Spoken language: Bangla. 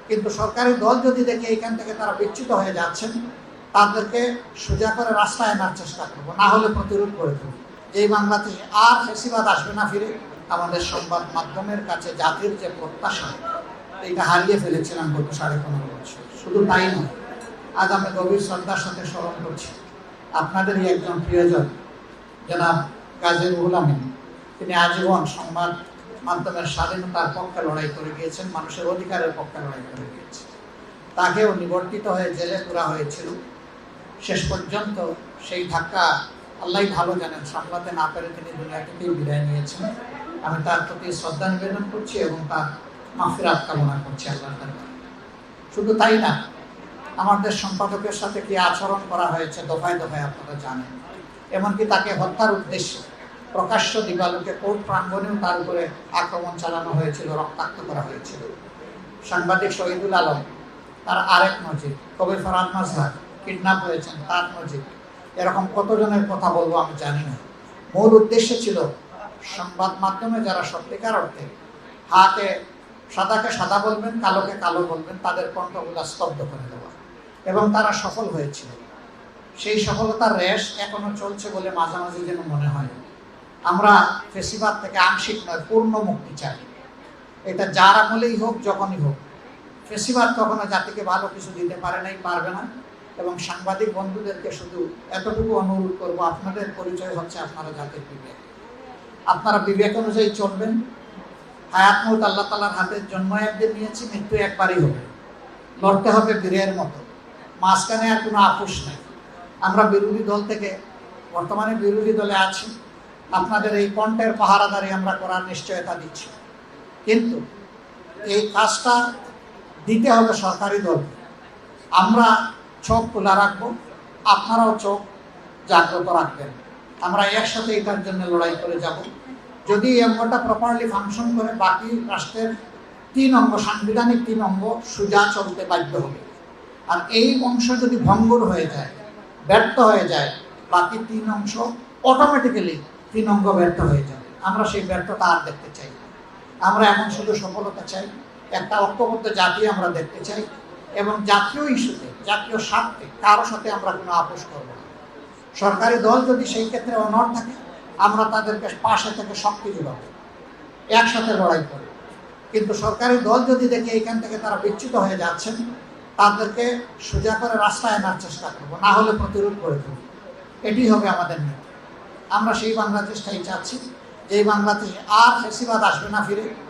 কিন্তু সরকারি দল যদি দেখে এখান থেকে তারা বিচ্যুত হয়ে যাচ্ছেন, তাদেরকে সোজা করে রাস্তায় আনার চেষ্টা করবো, না হলে প্রতিরোধ করে দেবো। এই বাংলাতে আর ফেসিবাদ আসবে না ফিরে। আমাদের সংবাদ মাধ্যমের কাছে জাতির যে প্রত্যাশা, এটা হারিয়ে ফেলেছিলাম গত 15.5 বছর। শুধু তাই নয়, আজ আমি গভীর শ্রদ্ধার সাথে স্মরণ করছি আপনাদেরই একজন প্রিয়জন জনাব গাজী রুহুল আমিন। তিনি আজীবন সংবাদ মাধ্যমের স্বাধীনতার পক্ষে লড়াই করে গিয়েছেন, মানুষের অধিকারের পক্ষে লড়াই করে গিয়েছেন। তাকেও নিবর্তিত হয়ে জেলে পুরা হয়েছিল। শেষ পর্যন্ত সেই ধাক্কা আল্লাহ ভালো জানেন, সামলাতে না পেরে তিনি দুনিয়া থেকেই বিদায় নিয়েছেন। আমি তার প্রতি শ্রদ্ধা নিবেদন করছি এবং তার মাগফিরাত কামনা করছি আল্লাহর দরবারে। শুধু তাই না, আমাদের সম্পাদকের সাথে কি আচরণ করা হয়েছে দফায় দফায় আপনারা জানেন। এমনকি তাকে হত্যার উদ্দেশ্যে প্রকাশ্য দিবালোকে কোর্ট প্রাঙ্গণেও তার উপরে আক্রমণ চালানো হয়েছিল, রক্তাক্ত করা হয়েছিল। সাংবাদিক শহীদুল আলম, তার আরেক নজির। কবি ফরহাদ মাজহার কিডন্যাপ হয়েছেন, তার নজির। এরকম কতজনের কথা বলবো আমি জানি না। মূল উদ্দেশ্য ছিল সংবাদ মাধ্যমে যারা সত্যিকার অর্থে সাদাকে সাদা বলবেন, কালোকে কালো বলবেন, তাদের কণ্ঠগুলা স্তব্ধ করে দেওয়া, এবং তারা সফল হয়েছিল। সেই সফলতার রেশ এখনো চলছে বলে মাঝে মাঝে যেন মনে হয়। আমরা ফেসিবাদ থেকে আংশিক নয়, পূর্ণ মুক্তি চাই। এটা যার আমলেই হোক, যখনই হোক। ফেসিবাদ কখনো জাতিকে ভালো কিছু দিতে পারে নাই, পারবে না। এবং সাংবাদিক বন্ধুদেরকে শুধু এতটুকু অনুরোধ করবো, আপনাদের পরিচয় হচ্ছে আপনারা জাতির বিবেক। আপনারা বিবেক অনুযায়ী চলবেন। হায়াত মউত আল্লাহ তাআলার হাতে। জন্ম একদিন নিয়েছি, মৃত্যু একবারই হবে। লড়তে হবে বীরের মতো, মাঝখানে আর কোনো আপোষ নেই। আমরা বিরোধী দল থেকে, বর্তমানে বিরোধী দলে আছি, আপনাদের এই কণ্ঠের পাহারাদারি আমরা করার নিশ্চয়তা দিচ্ছি। কিন্তু এই কাজটা দিতে হবে সরকারি দল। আমরা চোখ খোলা রাখবো, আপনারাও চোখ জাগ্রত রাখবেন। আমরা একসাথে এটার জন্য লড়াই করে যাব। যদি এই অঙ্গটা প্রপারলি ফাংশন করে, বাকি রাষ্ট্রের 3 অঙ্গ, সাংবিধানিক 3 অঙ্গ সোজা চলতে বাধ্য হবে। আর এই অংশ যদি ভঙ্গুর হয়ে যায়, ব্যর্থ হয়ে যায়, বাকি 3 অংশ অটোমেটিক্যালি 3 অঙ্গ ব্যর্থ হয়ে যাবে। আমরা সেই ব্যর্থতা আর দেখতে চাই না। আমরা এখন শুধু সফলতা চাই, একটা ঐক্যবদ্ধ জাতি আমরা দেখতে চাই, এবং জাতীয় ইস্যুতে, জাতীয় স্বার্থে কারো সাথে আমরা কোনো আপোষ করব না। সরকারি দল যদি সেই ক্ষেত্রে অনড় থাকে, আমরা তাদেরকে পাশে থেকে শক্তি যোগাব, একসাথে লড়াই করব। কিন্তু সরকারি দল যদি দেখে এখান থেকে তারা বিচ্যুত হয়ে যাচ্ছেন, তাদেরকে সোজা করে রাস্তায় আনার চেষ্টা করব, না হলে প্রতিরোধ করে দেব। এটি হবে আমাদের নীতি। আমরা সেই বাংলাদেশটাই চাচ্ছি, যে বাংলাতে আর ফেসিবাদ আসবে না ফিরে।